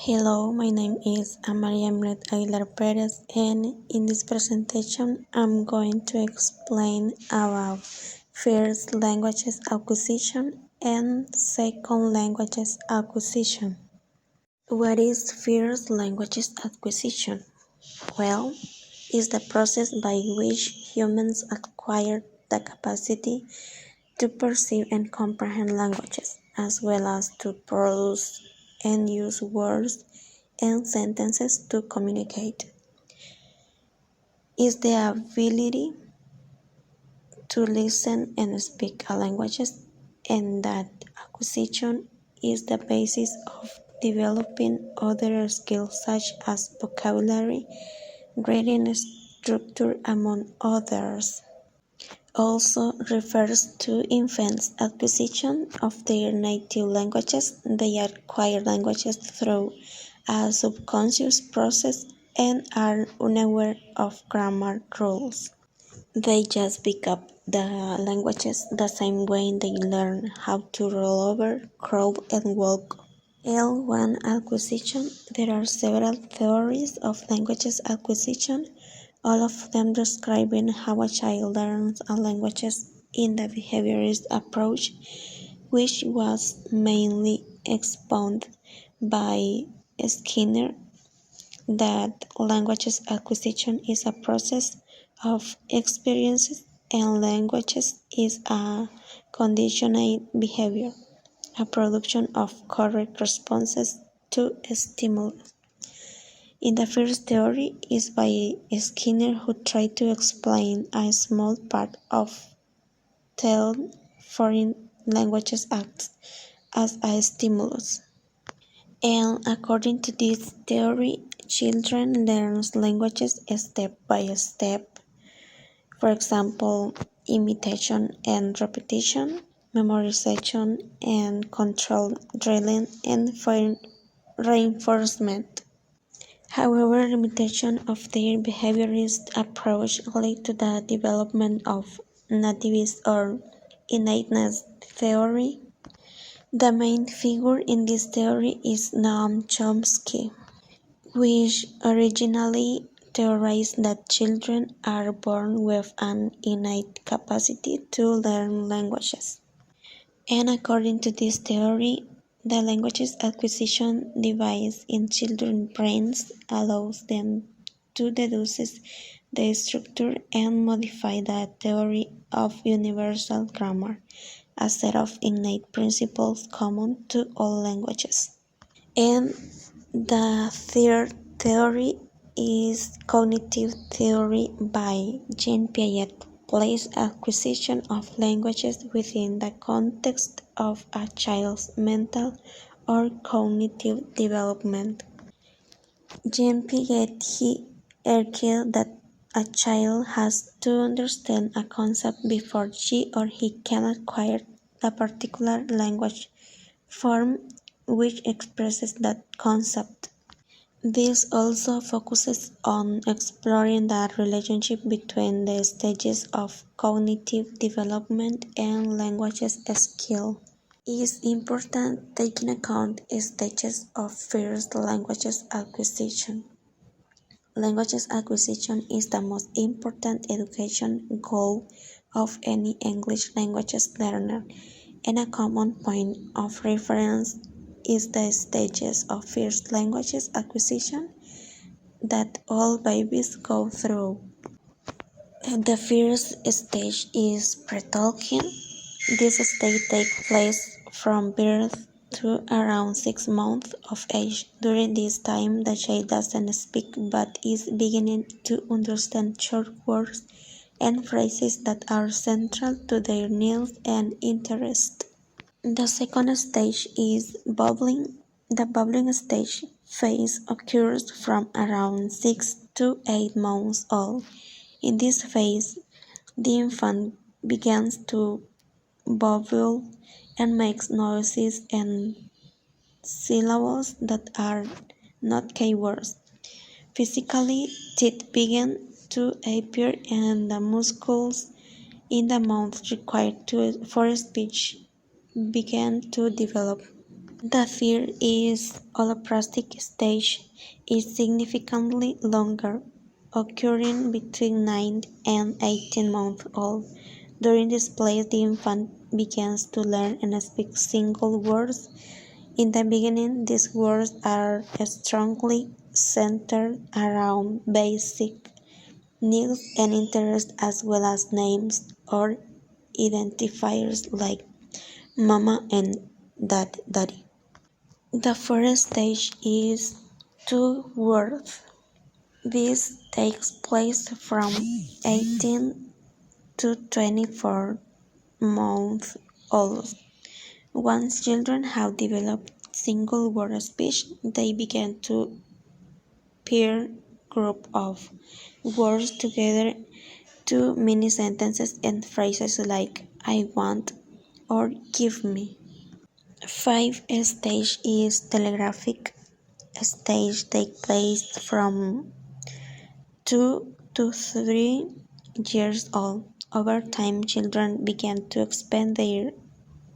Hello, my name is Amaria Emret Aguilar Perez, and in this presentation, I'm going to explain about first languages acquisition and second languages acquisition. What is first languages acquisition? Well, it's the process by which humans acquire the capacity to perceive and comprehend languages, as well as to produce and use words and sentences to communicate. Is the ability to listen and speak a language, and that acquisition is the basis of developing other skills such as vocabulary, reading structure, among others. Also refers to infants' acquisition of their native languages. They acquire languages through a subconscious process and are unaware of grammar rules. They just pick up the languages the same way they learn how to roll over, crawl, and walk. L1 acquisition. There are several theories of languages acquisition, all of them describing how a child learns a language in the behaviorist approach, which was mainly expounded by Skinner, that languages acquisition is a process of experiences and languages is a conditioned behavior, a production of correct responses to stimuli. In the first theory is by Skinner, who tried to explain a small part of 10 foreign languages acts as a stimulus. And according to this theory, children learn languages step by step. For example, imitation and repetition, memorization and control, drilling and reinforcement. However, limitation of their behaviorist approach led to the development of nativist or innateness theory. The main figure in this theory is Noam Chomsky, which originally theorized that children are born with an innate capacity to learn languages. And according to this theory, the languages acquisition device in children's brains allows them to deduce the structure and modify the theory of universal grammar, a set of innate principles common to all languages. And the third theory is cognitive theory by Jean Piaget, places acquisition of languages within the context of a child's mental or cognitive development. Jean Piaget argued that a child has to understand a concept before she or he can acquire a particular language form which expresses that concept. This also focuses on exploring the relationship between the stages of cognitive development and language skill. It is important taking account stages of first languages acquisition. Languages acquisition is the most important education goal of any English languages learner, and a common point of reference is the stages of first languages acquisition that all babies go through. The first stage is pre-talking. This stage takes place from birth to around 6 months of age. During this time, the child doesn't speak but is beginning to understand short words and phrases that are central to their needs and interests. The second stage is bubbling. The bubbling stage phase occurs from around 6 to 8 months old. In this phase, the infant begins to bubble and makes noises and syllables that are not keywords. Physically, teeth begin to appear and the muscles in the mouth required for speech begin to develop. The third is holoprastic stage is significantly longer, occurring between 9 and 18 months old. During this phase, the infant begins to learn and speak single words. In the beginning, these words are strongly centered around basic needs and interests as well as names or identifiers like mama and daddy. The first stage is two words. This takes place from 18 to 24 months old. Once children have developed single word speech, they begin to pair group of words together to mini sentences and phrases like I want or give me. Five stage is telegraphic stage take place from 2 to 3 years old. Over time, children begin to expand their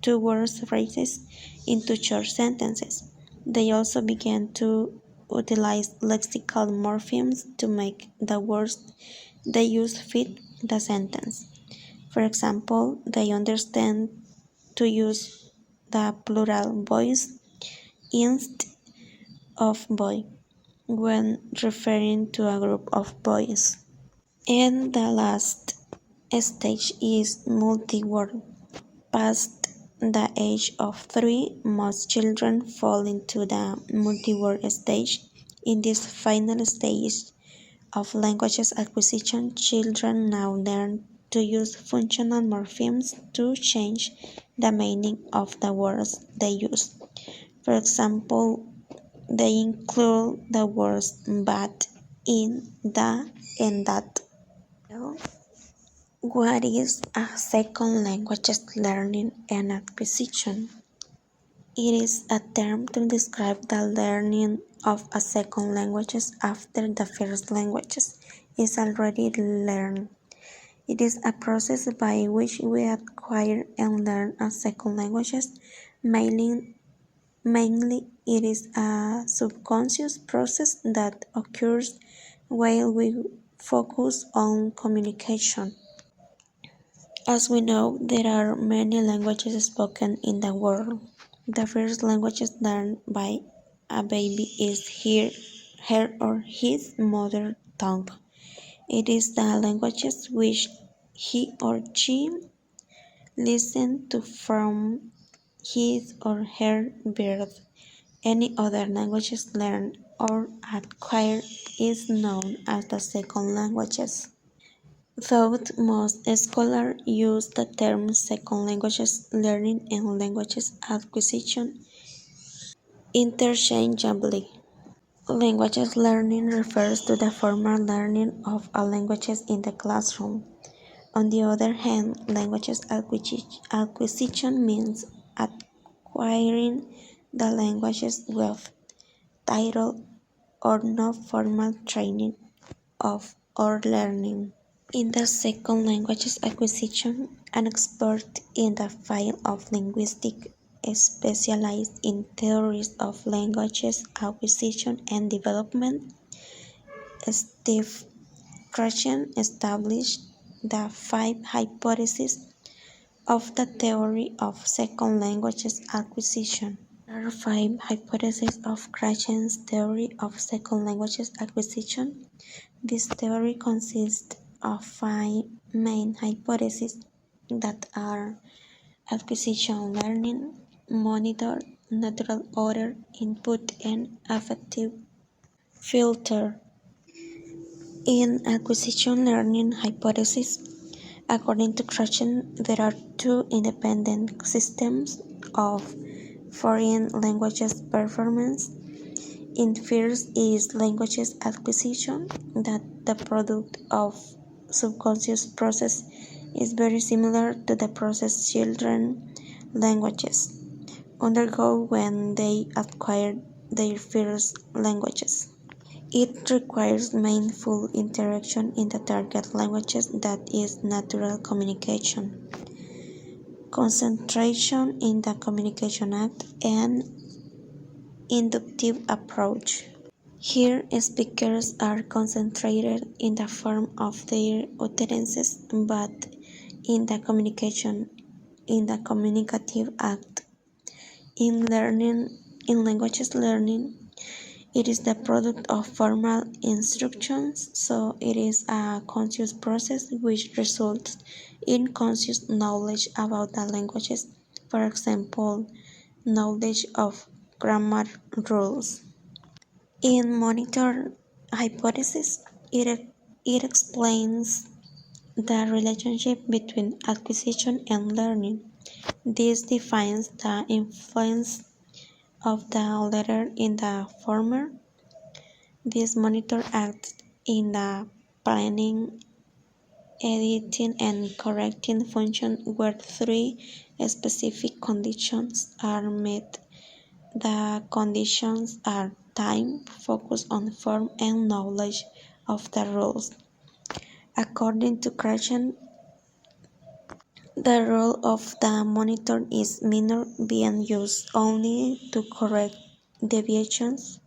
two-word phrases into short sentences. They also began to utilize lexical morphemes to make the words they use fit the sentence. For example, they understand to use the plural boys instead of boy when referring to a group of boys. And the last stage is multi-word. Past the age of 3, most children fall into the multi-word stage. In this final stage of language acquisition, children now learn to use functional morphemes to change the meaning of the words they use. For example, they include the words but, in, the, and that. What is a second language learning and acquisition? It is a term to describe the learning of a second language after the first language is already learned. It is a process by which we acquire and learn a second language. Mainly, it is a subconscious process that occurs while we focus on communication. As we know, there are many languages spoken in the world. The first language learned by a baby is her or his mother tongue. It is the language which he or she listens to from his or her birth. Any other language learned or acquired is known as the second languages. Though most scholars use the term second languages learning and languages acquisition interchangeably. Languages learning refers to the formal learning of a language in the classroom. On the other hand, languages acquisition means acquiring the languages with title or no formal training of or learning. In the second language acquisition, an expert in the field of linguistics specialized in theories of languages acquisition and development, Steve Krashen established the 5 hypotheses of the theory of second language acquisition. There are 5 hypotheses of Krashen's theory of second language acquisition. This theory consists of 5 main hypotheses that are acquisition learning, monitor, natural order, input, and affective filter. In acquisition learning hypothesis, according to Krashen, there are 2 independent systems of foreign languages performance. In first is languages acquisition, that the product of subconscious process is very similar to the process children languages undergo when they acquire their first languages. It requires mindful interaction in the target languages, that is natural communication, concentration in the communication act, and inductive approach. Here, speakers are concentrated in the form of their utterances, but in the communicative act. In languages learning, it is the product of formal instructions, so it is a conscious process which results in conscious knowledge about the languages, for example, knowledge of grammar rules. In monitor hypothesis, it explains the relationship between acquisition and learning. This defines the influence of the latter in the former. This monitor acts in the planning, editing, and correcting function where three specific conditions are met. The conditions are time, focus on form, and knowledge of the rules. According to Krashen, the role of the monitor is minor, being used only to correct deviations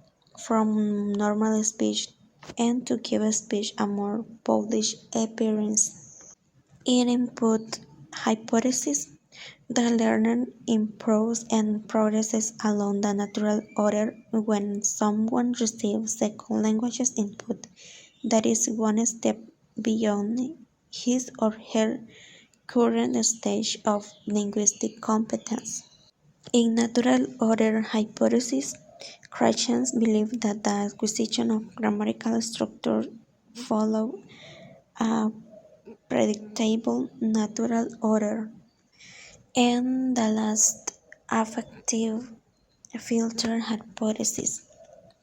from normal speech and to give speech a more polished appearance. In input hypothesis, the learner improves and progresses along the natural order when someone receives second language's input, that is one step beyond his or her current stage of linguistic competence. In natural order hypothesis, Christians believe that the acquisition of grammatical structure follows a predictable natural order. And the last, affective filter hypothesis.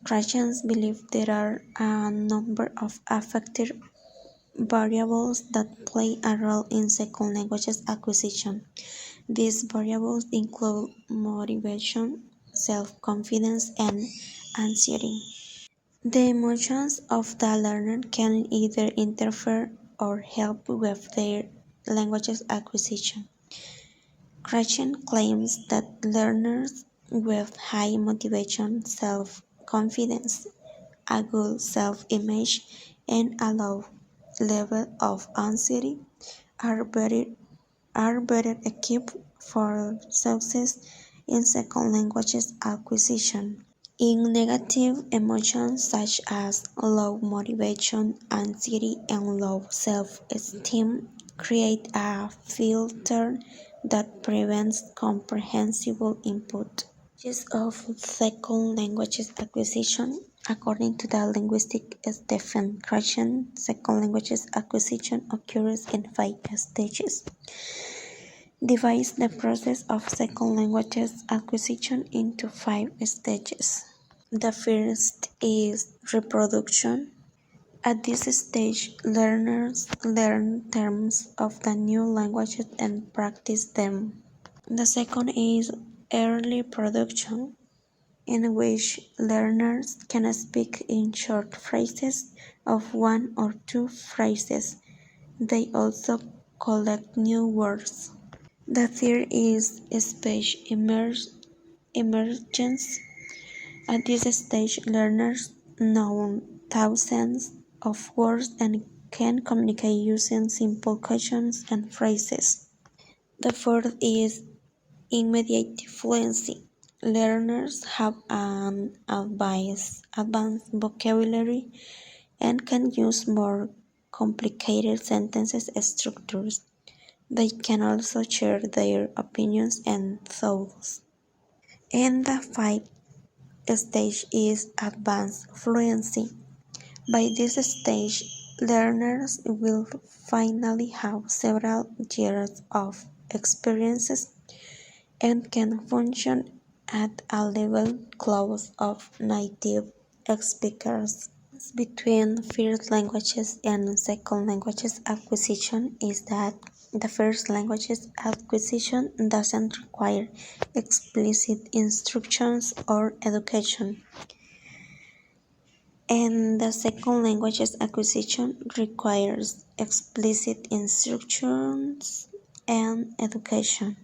Christians believe there are a number of affective variables that play a role in second language acquisition. These variables include motivation, self-confidence, and anxiety. The emotions of the learner can either interfere or help with their language acquisition. Krashen claims that learners with high motivation, self-confidence, a good self-image, and a low level of anxiety are better equipped for success in second languages acquisition. In negative emotions such as low motivation, anxiety, and low self-esteem create a filter that prevents comprehensible input. Stages of second languages acquisition. According to the linguistic Stephen Krashen, second languages acquisition occurs in 5 stages. Divides the process of second languages acquisition into 5 stages. The first is reproduction. At this stage, learners learn terms of the new language and practice them. The second is early production, in which learners can speak in short phrases of one or two phrases. They also collect new words. The third is speech emergence. At this stage, learners know thousands of words and can communicate using simple questions and phrases. The fourth is immediate fluency. Learners have an advanced vocabulary and can use more complicated sentences structures. They can also share their opinions and thoughts. And the fifth stage is advanced fluency. By this stage, learners will finally have several years of experiences and can function at a level close of native speakers. Between first languages and second languages acquisition is that the first languages acquisition doesn't require explicit instructions or education, and the second languages acquisition requires explicit instructions and education.